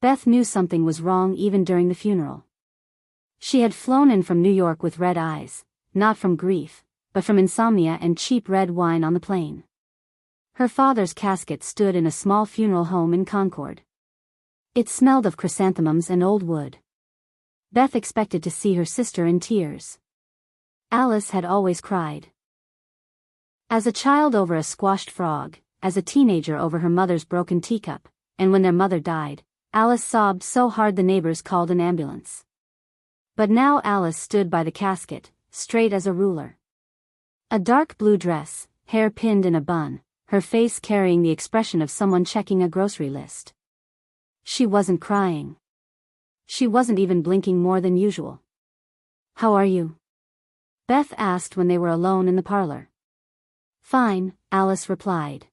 Beth knew something was wrong even during the funeral. She had flown in from New York with red eyes, not from grief, but from insomnia and cheap red wine on the plane. Her father's casket stood in a small funeral home in Concord. It smelled of chrysanthemums and old wood. Beth expected to see her sister in tears. Alice had always cried. As a child over a squashed frog, as a teenager over her mother's broken teacup, and when their mother died, Alice sobbed so hard the neighbors called an ambulance. But now Alice stood by the casket, straight as a ruler. A dark blue dress, hair pinned in a bun, her face carrying the expression of someone checking a grocery list. She wasn't crying. She wasn't even blinking more than usual. "How are you?" Beth asked when they were alone in the parlor. "Fine," Alice replied.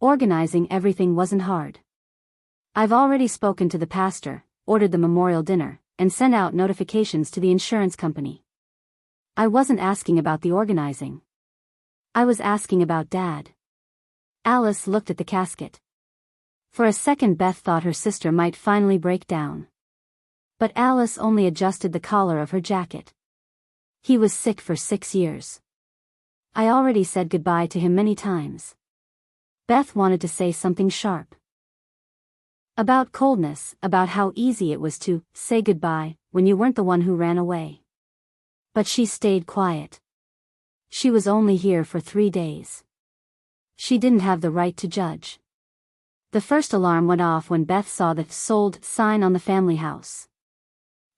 Organizing everything wasn't hard. "I've already spoken to the pastor, ordered the memorial dinner, and sent out notifications to the insurance company. I wasn't asking about the organizing. I was asking about Dad." Alice looked at the casket. For a second Beth thought her sister might finally break down. But Alice only adjusted the collar of her jacket. "He was sick for 6 years. I already said goodbye to him many times." Beth wanted to say something sharp. About coldness, about how easy it was to say goodbye when you weren't the one who ran away. But she stayed quiet. She was only here for 3 days. She didn't have the right to judge. The first alarm went off when Beth saw the "sold" sign on the family house.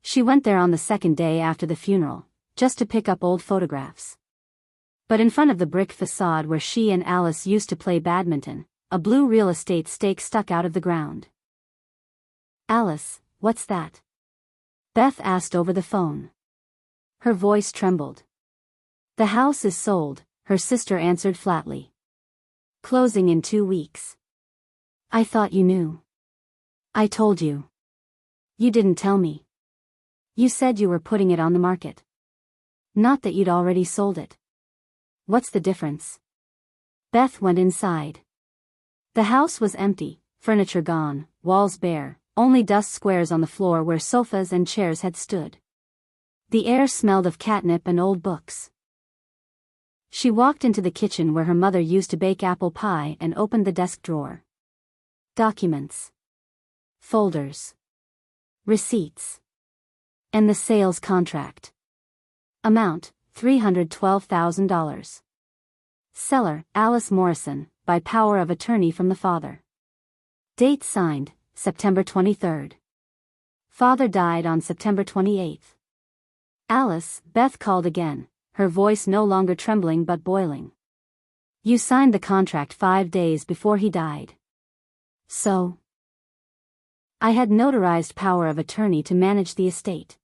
She went there on the second day after the funeral, just to pick up old photographs. But in front of the brick facade where she and Alice used to play badminton, a blue real estate stake stuck out of the ground. "Alice, what's that?" Beth asked over the phone. Her voice trembled. "The house is sold," her sister answered flatly. "Closing in 2 weeks. I thought you knew." "I told you." "You didn't tell me. You said you were putting it on the market. Not that you'd already sold it." "What's the difference?" Beth went inside. The house was empty, furniture gone, walls bare, only dust squares on the floor where sofas and chairs had stood. The air smelled of catnip and old books. She walked into the kitchen where her mother used to bake apple pie and opened the desk drawer. Documents. Folders. Receipts. And the sales contract. Amount, $312,000. Seller, Alice Morrison, by power of attorney from the father. Date signed, September 23rd. Father died on September 28th. "Alice," Beth called again, her voice no longer trembling but boiling. "You signed the contract 5 days before he died." "So?" "I had notarized power of attorney to manage the estate.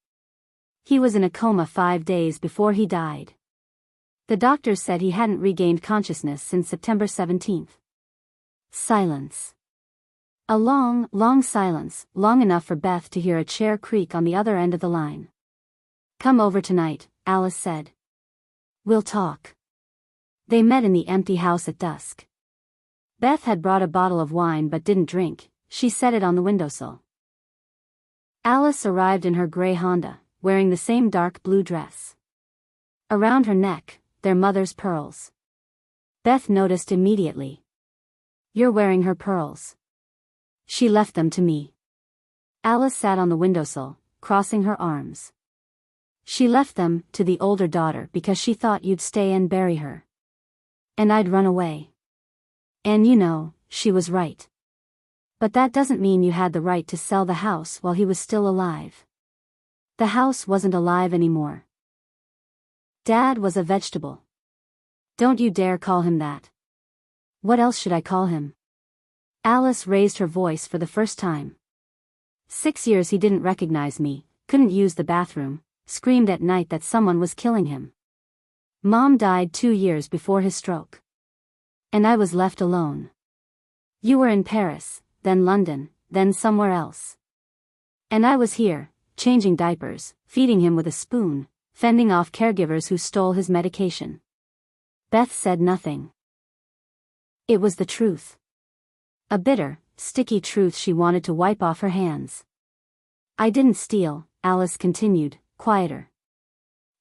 He was in a coma 5 days before he died. The doctors said he hadn't regained consciousness since September 17th. Silence. A long, long silence, long enough for Beth to hear a chair creak on the other end of the line. "Come over tonight," Alice said. "We'll talk." They met in the empty house at dusk. Beth had brought a bottle of wine but didn't drink. She set it on the windowsill. Alice arrived in her gray Honda, wearing the same dark blue dress. Around her neck, their mother's pearls. Beth noticed immediately. "You're wearing her pearls." "She left them to me." Alice sat on the windowsill, crossing her arms. "She left them to the older daughter because she thought you'd stay and bury her. And I'd run away. And you know, she was right. But that doesn't mean you had the right to sell the house while he was still alive. The house wasn't alive anymore. Dad was a vegetable. Don't you dare call him that." "What else should I call him?" Alice raised her voice for the first time. 6 years he didn't recognize me, couldn't use the bathroom, screamed at night that someone was killing him. Mom died 2 years before his stroke. And I was left alone. You were in Paris, then London, then somewhere else. And I was here, changing diapers, feeding him with a spoon, fending off caregivers who stole his medication." Beth said nothing. It was the truth. A bitter, sticky truth she wanted to wipe off her hands. I didn't steal, Alice continued, quieter.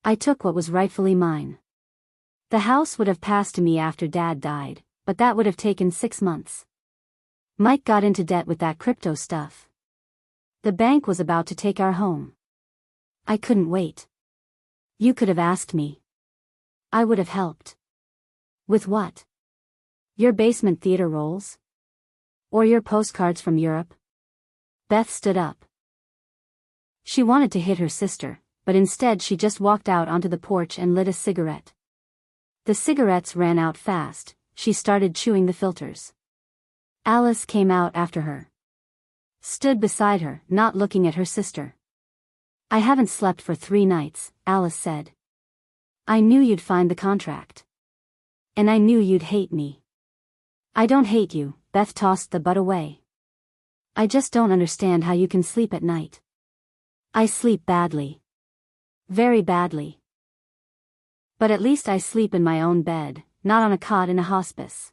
I took what was rightfully mine. The house would have passed to me after Dad died, but that would have taken 6 months. Mike got into debt with that crypto stuff. The bank was about to take our home. I couldn't wait. You could have asked me. I would have helped. With what? Your basement theater roles? Or your postcards from Europe? Beth stood up. She wanted to hit her sister, but instead she just walked out onto the porch and lit a cigarette. The cigarettes ran out fast. She started chewing the filters. Alice came out after her. Stood beside her, not looking at her sister. I haven't slept for 3 nights, Alice said. I knew you'd find the contract. And I knew you'd hate me. I don't hate you, Beth tossed the butt away. I just don't understand how you can sleep at night. I sleep badly. Very badly. But at least I sleep in my own bed, not on a cot in a hospice.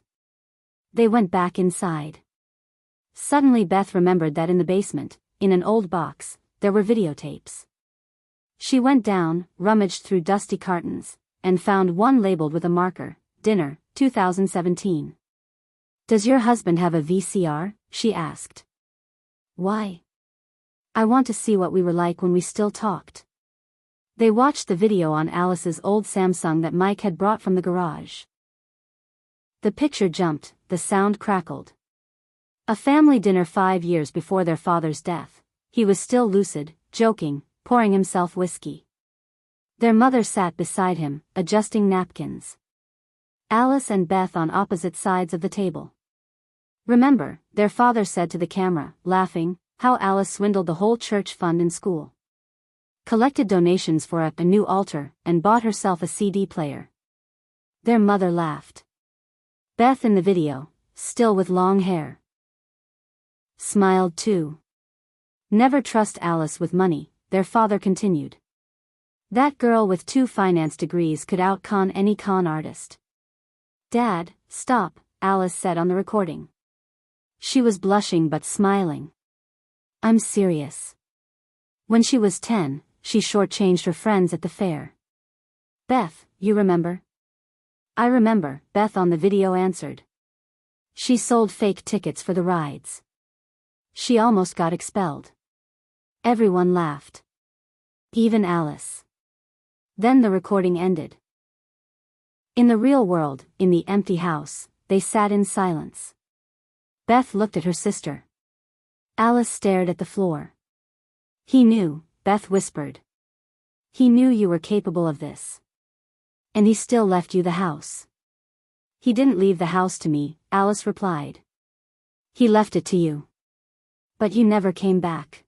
They went back inside. Suddenly Beth remembered that in the basement, in an old box, there were videotapes. She went down, rummaged through dusty cartons, and found one labeled with a marker, Dinner, 2017. Does your husband have a VCR? She asked. Why? I want to see what we were like when we still talked. They watched the video on Alice's old Samsung that Mike had brought from the garage. The picture jumped, the sound crackled. A family dinner 5 years before their father's death. He was still lucid, joking, pouring himself whiskey. Their mother sat beside him, adjusting napkins. Alice and Beth on opposite sides of the table. Remember, their father said to the camera, laughing, how Alice swindled the whole church fund in school. Collected donations for a new altar, and bought herself a CD player. Their mother laughed. Beth in the video, still with long hair, smiled too. Never trust Alice with money, their father continued. That girl with 2 finance degrees could out-con any con artist. Dad, stop, Alice said on the recording. She was blushing but smiling. I'm serious. When she was 10, she shortchanged her friends at the fair. Beth, you remember? I remember, Beth on the video answered. She sold fake tickets for the rides. She almost got expelled. Everyone laughed. Even Alice. Then the recording ended. In the real world, in the empty house, they sat in silence. Beth looked at her sister. Alice stared at the floor. He knew, Beth whispered. He knew you were capable of this. And he still left you the house. He didn't leave the house to me, Alice replied. He left it to you. But you never came back.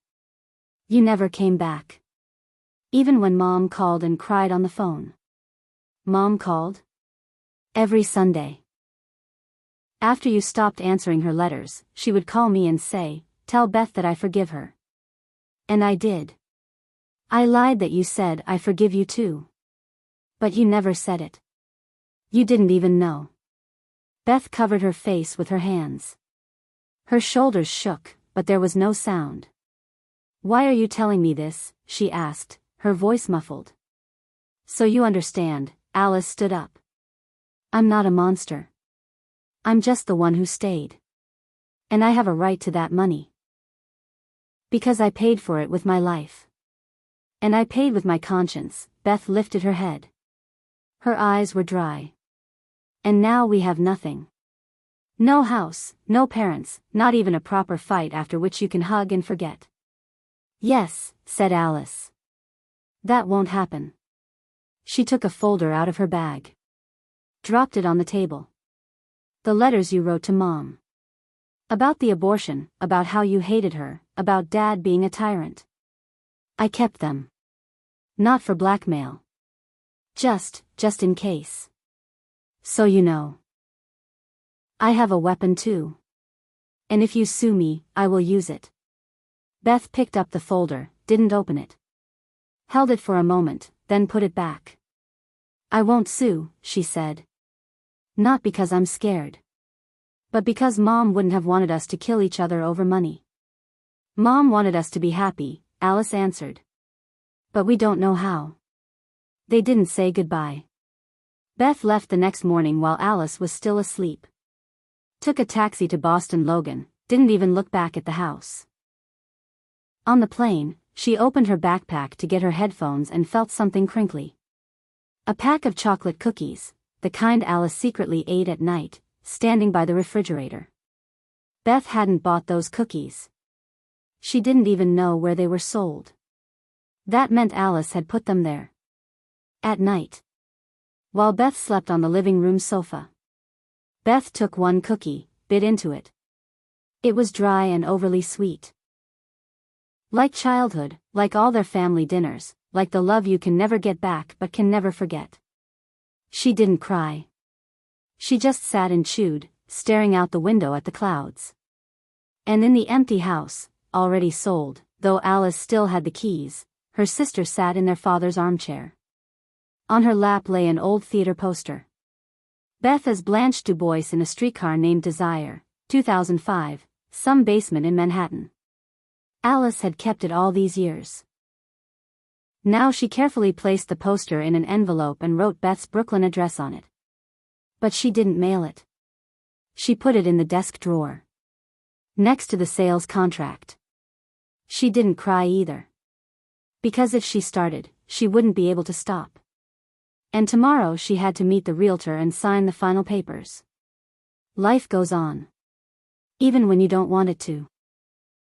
You never came back. Even when Mom called and cried on the phone. Mom called? Every Sunday. After you stopped answering her letters, she would call me and say, tell Beth that I forgive her. And I did. I lied that you said I forgive you too. But you never said it. You didn't even know. Beth covered her face with her hands. Her shoulders shook, but there was no sound. Why are you telling me this? She asked, her voice muffled. So you understand, Alice stood up. I'm not a monster. I'm just the one who stayed. And I have a right to that money. Because I paid for it with my life. And I paid with my conscience. Beth lifted her head. Her eyes were dry. And now we have nothing. No house, no parents, not even a proper fight after which you can hug and forget. Yes, said Alice. That won't happen. She took a folder out of her bag. Dropped it on the table. The letters you wrote to Mom. About the abortion, about how you hated her, about Dad being a tyrant. I kept them. Not for blackmail. Just in case. So you know. I have a weapon too. And if you sue me, I will use it. Beth picked up the folder, didn't open it. Held it for a moment, then put it back. I won't sue, she said. Not because I'm scared. But because Mom wouldn't have wanted us to kill each other over money. Mom wanted us to be happy, Alice answered. But we don't know how. They didn't say goodbye. Beth left the next morning while Alice was still asleep. Took a taxi to Boston Logan, didn't even look back at the house. On the plane, she opened her backpack to get her headphones and felt something crinkly. A pack of chocolate cookies, the kind Alice secretly ate at night, standing by the refrigerator. Beth hadn't bought those cookies. She didn't even know where they were sold. That meant Alice had put them there. At night. While Beth slept on the living room sofa. Beth took one cookie, bit into it. It was dry and overly sweet. Like childhood, like all their family dinners, like the love you can never get back but can never forget. She didn't cry. She just sat and chewed, staring out the window at the clouds. And in the empty house, already sold, though Alice still had the keys, her sister sat in their father's armchair. On her lap lay an old theater poster. Beth as Blanche DuBois in A Streetcar Named Desire, 2005, some basement in Manhattan. Alice had kept it all these years. Now she carefully placed the poster in an envelope and wrote Beth's Brooklyn address on it. But she didn't mail it. She put it in the desk drawer. Next to the sales contract. She didn't cry either. Because if she started, she wouldn't be able to stop. And tomorrow she had to meet the realtor and sign the final papers. Life goes on. Even when you don't want it to.